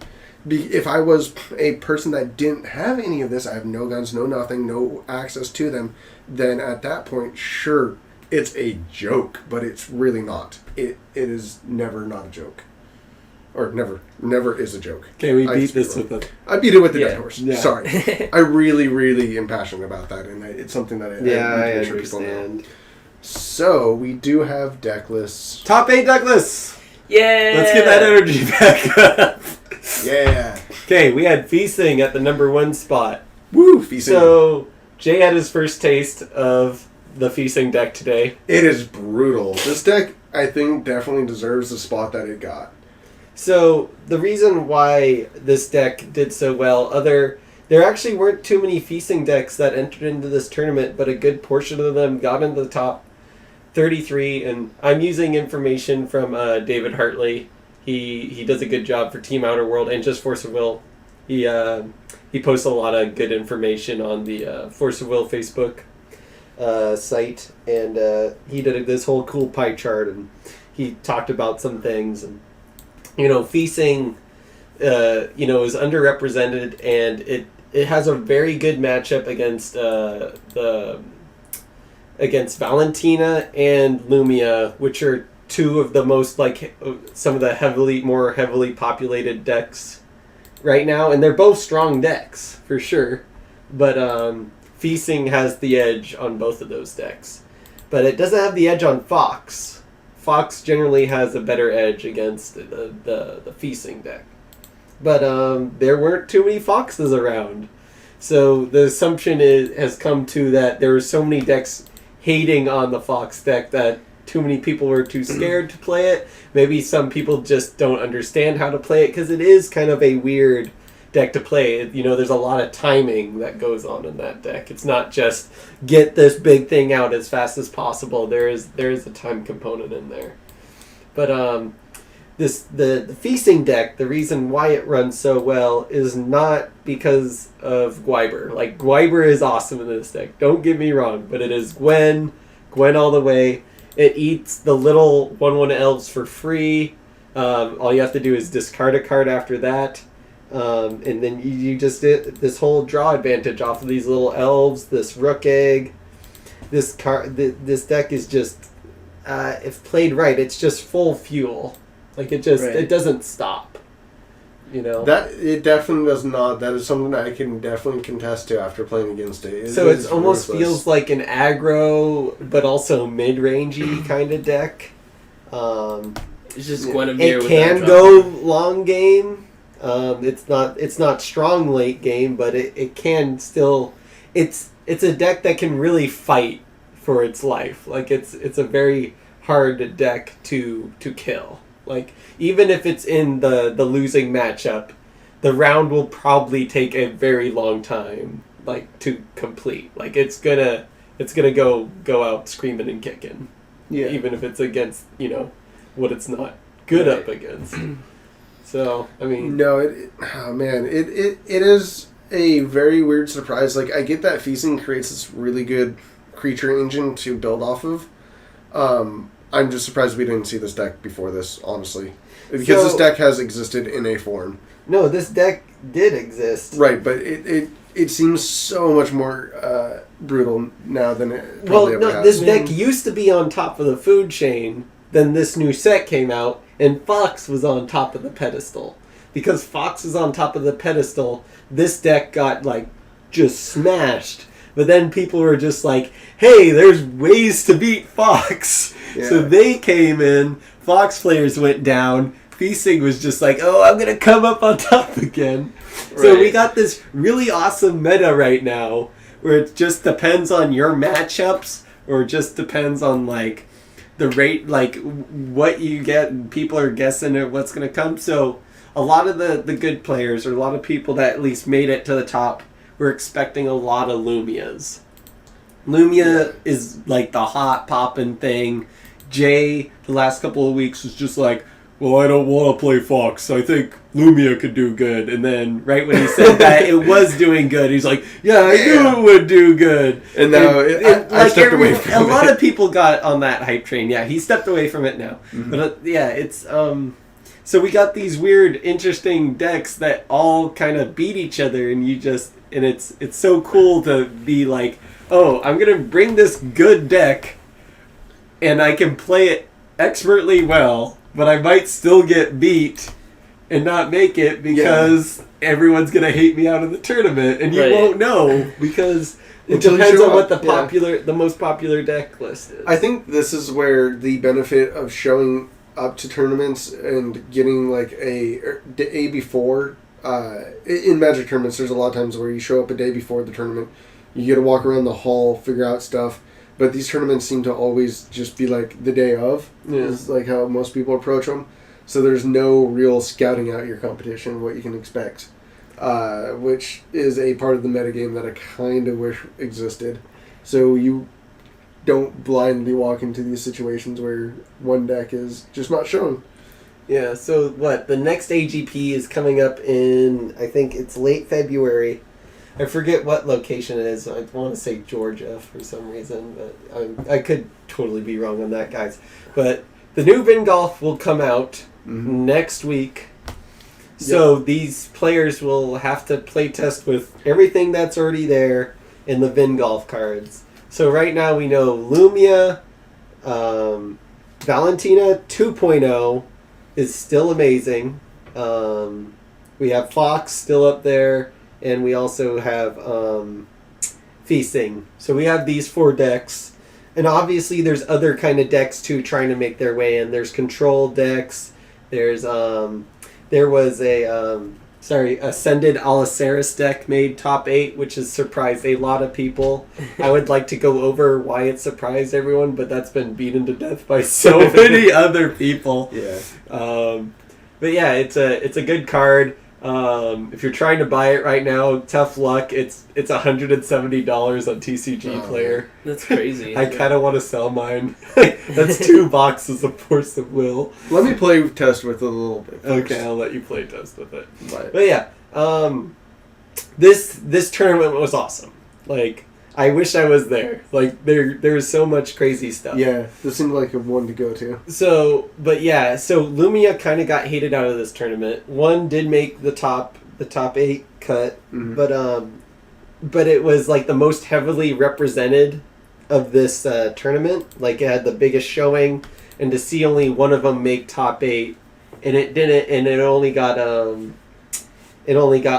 If I was a person that didn't have any of this, I have no guns, no nothing, no access to them, then at that point, sure, it's a joke, but it's really not. It is never not a joke. Or never is a joke. Can we I beat speak this wrong. with a... I beat it with the Yeah. dead horse. Yeah. Sorry. I really, really am passionate about that, and it's something that I need to make sure people know. understand. So, we do have deck lists. Top 8 Douglas! Yeah. Let's get that energy back up. Yeah. Okay, we had Feasting at the number 1 spot. Woo, Feasting. So Jay had his first taste of the Feasting deck today. It is brutal. This deck, I think, definitely deserves the spot that it got. So the reason why this deck did so well, there actually weren't too many Feasting decks that entered into this tournament, but a good portion of them got into the top 33, and I'm using information from David Hartley. He does a good job for Team Outer World and just Force of Will. He posts a lot of good information on the Force of Will Facebook site, and he did this whole cool pie chart, and he talked about some things, and Feasting is underrepresented, and it has a very good matchup against Valentina and Lumia, which are two of the most some of the more heavily populated decks right now, and they're both strong decks for sure. But Feasting has the edge on both of those decks, but it doesn't have the edge on Fox. Fox generally has a better edge against the Feasting deck, but there weren't too many Foxes around, so the assumption has come to that there were so many decks hating on the Fox deck that too many people were too scared to play it. Maybe some people just don't understand how to play it because it is kind of a weird deck to play. There's a lot of timing that goes on in that deck. It's not just get this big thing out as fast as possible. There is a time component in there. But the Feasting deck, the reason why it runs so well is not because of Gwyber. Like, Gwyber is awesome in this deck. Don't get me wrong, but it is Gwen all the way. It eats the little 1/1 elves for free. All you have to do is discard a card after that. And then you just get this whole draw advantage off of these little elves, this rook egg. This deck is just, if played right, it's just full fuel. Like, it doesn't stop. That it definitely does not. That is something that I can definitely contest to after playing against it. It almost feels like an aggro, but also mid-rangey kind of deck. It's just Guinevere. It can go long game. It's not strong late game, but it can still. It's a deck that can really fight for its life. Like, it's a very hard deck to kill. Like, even if it's in the losing matchup, the round will probably take a very long time, like, to complete. Like, it's gonna go out screaming and kicking. Yeah. Even if it's against, what it's not good up against. So, I mean... No, it is a very weird surprise. Like, I get that Feasting creates this really good creature engine to build off of. I'm just surprised we didn't see this deck before this, honestly. Because this deck has existed in a form. No, this deck did exist. Right, but it seems so much more brutal now than it probably ever has. This deck used to be on top of the food chain. Then this new set came out, and Fox was on top of the pedestal. Because Fox was on top of the pedestal, this deck got, just smashed. But then people were just like, hey, there's ways to beat Fox. Yeah. So they came in, Fox players went down, Feasting was just like, oh, I'm going to come up on top again. Right. So we got this really awesome meta right now, where it just depends on your matchups, or just depends on, the rate, what you get, and people are guessing at what's going to come. So a lot of the good players, or a lot of people that at least made it to the top, were expecting a lot of Lumias. Lumia is the hot poppin' thing. Jay, the last couple of weeks, was just like, well, I don't want to play Fox. I think Lumia could do good. And then right when he said that, it was doing good. He's like, yeah, I knew it would do good. And now I stepped away from it. A lot of people got on that hype train. Yeah, he stepped away from it now. Mm-hmm. But it's... So we got these weird, interesting decks that all kind of beat each other, and it's so cool to be like, oh, I'm gonna bring this good deck, and I can play it expertly well, but I might still get beat and not make it because everyone's gonna hate me out of the tournament, and you won't know because it depends on what the most popular deck list is. I think this is where the benefit of showing up to tournaments and getting a before in Magic tournaments, there's a lot of times where you show up a day before the tournament, you get to walk around the hall, figure out stuff. But these tournaments seem to always just be like the day of. Yeah. Is like how most people approach them. So there's no real scouting out your competition, what you can expect, which is a part of the metagame that I kind of wish existed. So you don't blindly walk into these situations where one deck is just not shown. Yeah, so what? The next AGP is coming up in, I think it's late February. I forget what location it is. I want to say Georgia for some reason, but I could totally be wrong on that, guys. But the new Vingolf will come out next week. So these players will have to play test with everything that's already there in the Vingolf cards. So right now we know Lumia, Valentina 2.0 is still amazing. We have Fox still up there, and we also have Feasting. So we have these 4 decks. And obviously there's other kind of decks too trying to make their way in. There's control decks. There's there was a Ascended Alaceris deck made top 8, which has surprised a lot of people. I would like to go over why it surprised everyone, but that's been beaten to death by so many other people. Yeah. But yeah, it's a good card. If you're trying to buy it right now, tough luck. It's $170 on TCG Player. That's crazy. I kind of want to sell mine. That's 2 boxes of Force of Will. Let me play test with it a little bit first. Okay, I'll let you play test with it. But yeah, this tournament was awesome. Like, I wish I was there. Like, there's so much crazy stuff. yeah, this seemed like a one to go to. So Lumia kind of got hated out of this tournament. One did make the top 8 cut, but it was like the most heavily represented of this tournament. Like, it had the biggest showing, and to see only one of them make top 8, and it only got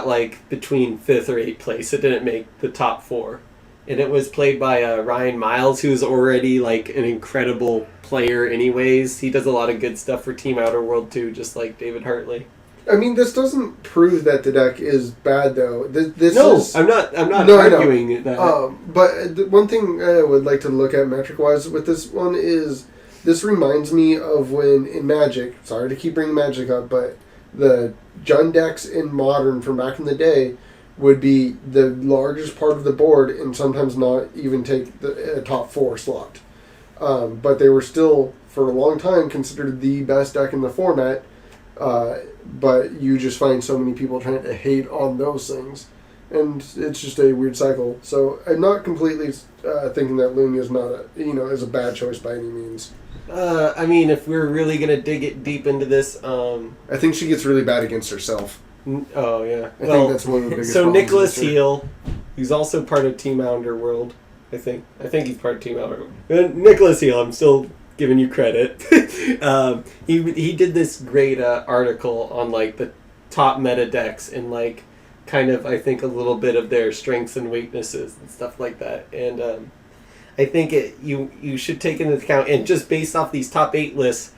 like between 5th or 8th place. It didn't make the top 4. And it was played by Ryan Miles, who's already like an incredible player anyways. He does a lot of good stuff for Team Outer World too, just like David Hartley. I mean, this doesn't prove that the deck is bad, though. I'm not arguing that. But the one thing I would like to look at metric-wise with this one is this reminds me of when in Magic, sorry to keep bringing Magic up, but the Jund decks in Modern from back in the day would be the largest part of the board and sometimes not even take the top 4 slot. But they were still, for a long time, considered the best deck in the format. But you just find so many people trying to hate on those things. And it's just a weird cycle. So I'm not completely thinking that Lumia is not is a bad choice by any means. I mean, if we're really going to dig it deep into this... I think she gets really bad against herself. Oh, yeah. I think that's one of the biggest so problems. Nicholas Heel, who's also part of Team Outer World, I think he's part of Team Outer World. Nicholas Heel, I'm still giving you credit. He did this great article on, like, the top meta decks and, like, kind of, I think, a little bit of their strengths and weaknesses and stuff like that. And I think you should take into account, and just based off these top 8 lists,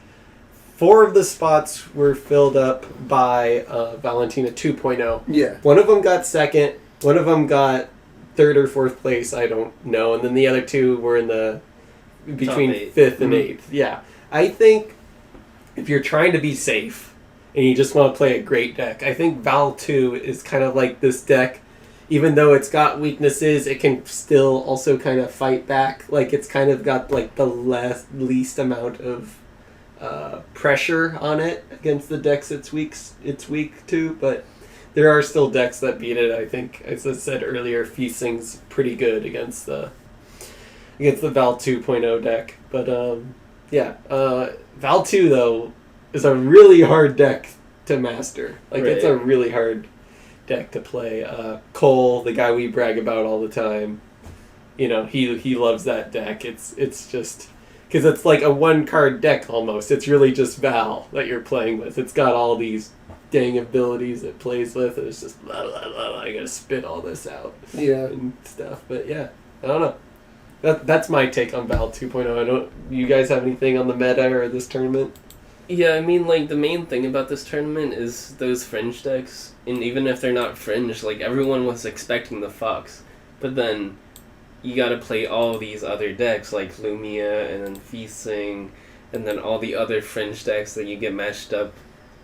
4 of the spots were filled up by Valentina 2.0. Yeah. One of them got 2nd. One of them got 3rd or 4th place. I don't know. And then the other 2 were in the between 5th and 8th. Yeah. I think if you're trying to be safe and you just want to play a great deck, I think Val 2 is kind of like this deck. Even though it's got weaknesses, it can still also kind of fight back. Like, it's kind of got like the least amount of pressure on it against the decks it's weak to, but there are still decks that beat it. I think, as I said earlier, Feasting's pretty good against the Val 2.0 deck. But Val 2 though is a really hard deck to master. Like, right. It's a really hard deck to play. Cole, the guy we brag about all the time, he loves that deck. It's just because it's like a 1-card deck almost. It's really just Val that you're playing with. It's got all these dang abilities it plays with, and it's just blah, blah, blah, I gotta spit all this out. Yeah. And stuff. But yeah, I don't know. That's my take on Val 2.0. You guys have anything on the meta or this tournament? Yeah, I mean, like, the main thing about this tournament is those fringe decks, and even if they're not fringe, like, everyone was expecting the Fox, but then you gotta play all these other decks, like Lumia, and then Feasting, and then all the other fringe decks that you get matched up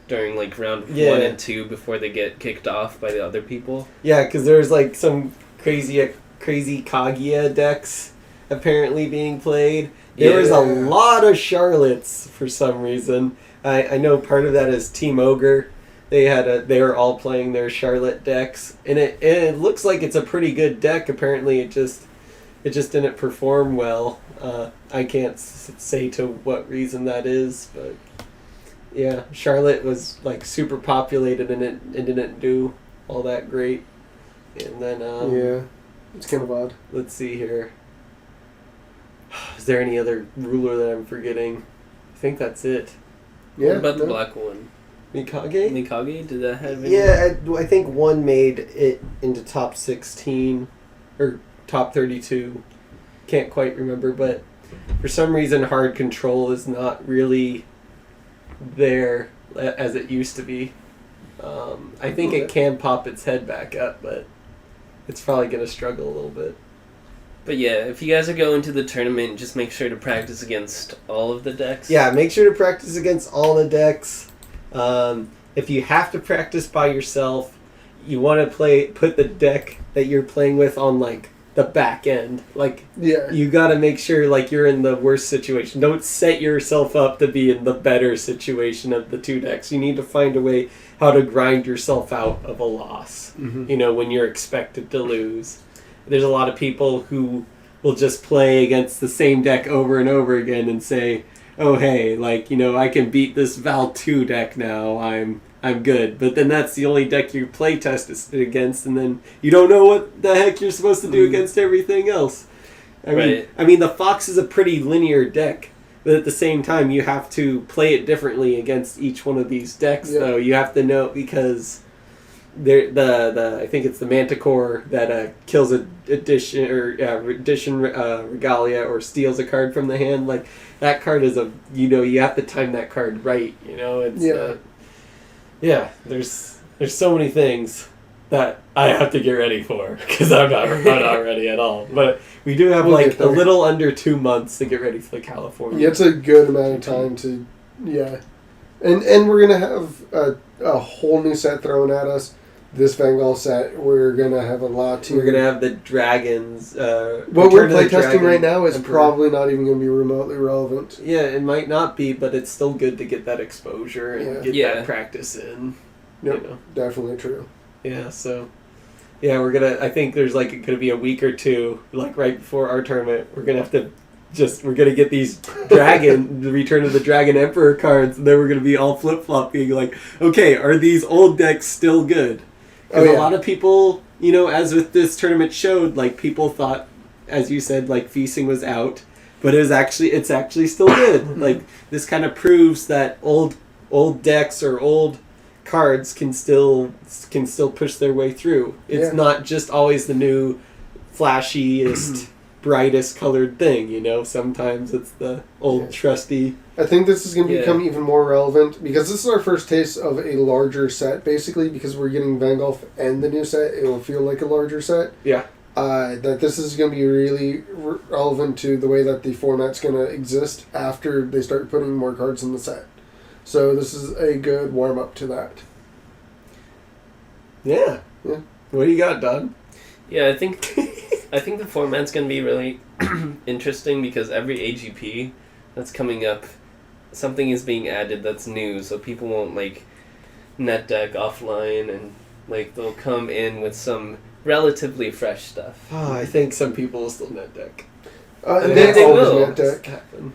during, like, round 1 and 2 before they get kicked off by the other people. Yeah, because there's, like, some crazy Kaguya decks apparently being played. There was a lot of Charlottes for some reason. I know part of that is Team Ogre. They were all playing their Charlotte decks, and it looks like it's a pretty good deck. Apparently, it just didn't perform well. I can't say to what reason that is, but yeah, Charlotte was like super populated and it didn't do all that great. And then yeah, it's kind of odd. Let's see here. Is there any other ruler that I'm forgetting? I think that's it. Yeah. What about the black one? Mikage? Mikage? Did that have any? Yeah, I think one made it into top 16 or top 32. Can't quite remember, but for some reason hard control is not really there as it used to be. I think it can pop its head back up, but it's probably going to struggle a little bit. But yeah, if you guys are going to the tournament, just make sure to practice against all of the decks. Yeah, make sure to practice against all the decks. If you have to practice by yourself, you want to put the deck that you're playing with on like the back end. Like, yeah, you got to make sure like you're in the worst situation. Don't set yourself up to be in the better situation of the two decks. You need to find a way how to grind yourself out of a loss. Mm-hmm. You know, when you're expected to lose. There's a lot of people who will just play against the same deck over and over again and say, oh, hey, like, you know, I can beat this Val 2 deck now. I'm good. But then that's the only deck you play tested against, and then you don't know what the heck you're supposed to do against everything else. I mean, the Fox is a pretty linear deck, but at the same time, you have to play it differently against each one of these decks, though. You have to know, because I think it's the Manticore that kills addition Regalia or steals a card from the hand. Like, that card is you have to time that card right. You know, it's there's so many things that I have to get ready for because I'm not ready at all. But we do have a little under 2 months to get ready for the California. Yeah, it's a good amount of time to and we're gonna have a whole new set thrown at us. This Vanguard set, we're going to have a lot to... We're going to have the dragons... what we're playtesting right now is probably not even going to be remotely relevant. Yeah, it might not be, but it's still good to get that exposure and get that practice in. Yep, you know? Definitely true. Yeah, so... Yeah, we're going to... I think there's going to be a week or two, like right before our tournament, we're going to have to... we're going to get these the Return of the Dragon Emperor cards, and then we're going to be all flip-flopping, like, okay, are these old decks still good? Because a lot of people, you know, as with this tournament showed, like, people thought, as you said, like, Feasting was out, but it's actually still good. Like, this kind of proves that old decks or old cards can still push their way through. It's not just always the new flashiest, brightest colored thing, you know. Sometimes it's the old trusty. I think this is going to become even more relevant because this is our first taste of a larger set, basically, because we're getting Vanguard and the new set. It will feel like a larger set. Yeah. That this is going to be really relevant to the way that the format's going to exist after they start putting more cards in the set. So this is a good warm-up to that. Yeah. What do you got, Don? Yeah, I think the format's going to be really interesting because every AGP that's coming up, something is being added that's new, so people won't, like, net deck offline, and, like, they'll come in with some relatively fresh stuff. Oh, I think some people will still net deck. They will. Net deck. Happen.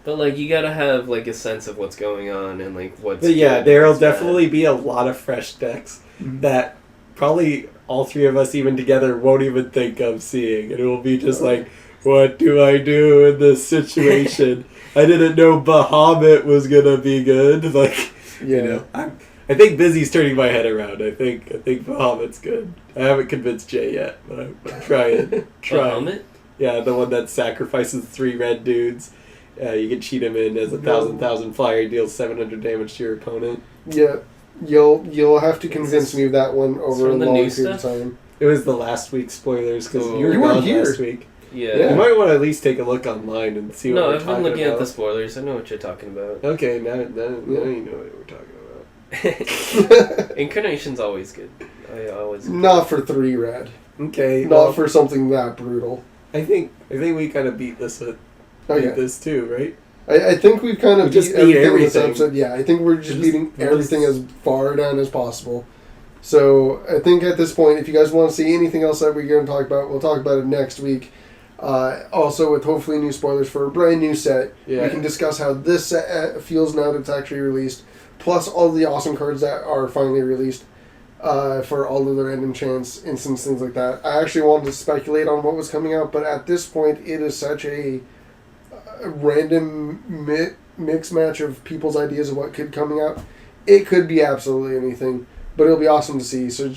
But, like, you gotta have, like, a sense of what's going on and, like, what's... But yeah, there'll definitely be a lot of fresh decks that probably all three of us even together won't even think of seeing. And it will be just like, what do I do in this situation? I didn't know Bahamut was gonna be good. Like, you know, I think Busy's turning my head around. I think Bahamut's good. I haven't convinced Jay yet, but I'm trying. Bahamut? Yeah, the one that sacrifices 3 red dudes, You can cheat him in as a 1,000 flyer, deals 700 damage to your opponent. Yeah, you'll have to convince me of that one over a from the long new period of stuff? time. It was the last week's spoilers because Oh. you were You weren't gone here. last week. Yeah. You might want to at least take a look online and see what No, we're I've been talking looking about. at the spoilers. I know what you're talking about. Okay, now you know what we're talking about. Incarnation's always good. I always. Not for 3 red. Okay, Not for something that brutal. I think we kind of beat this Okay. too, right? I think we've kind of We just beat beat everything in this everything. episode. Yeah, I think we're just beating we're everything just- as far down as possible. So I think at this point, if you guys want to see anything else that we're going to talk about, we'll talk about it next week. Also, with hopefully new spoilers for a brand new set, Yeah. we can discuss how this set feels now that it's actually released, plus all the awesome cards that are finally released for all of the random chance instance, things like that. I actually wanted to speculate on what was coming out, but at this point, it is such a random mix match of people's ideas of what could coming out. It could be absolutely anything, but it'll be awesome to see. So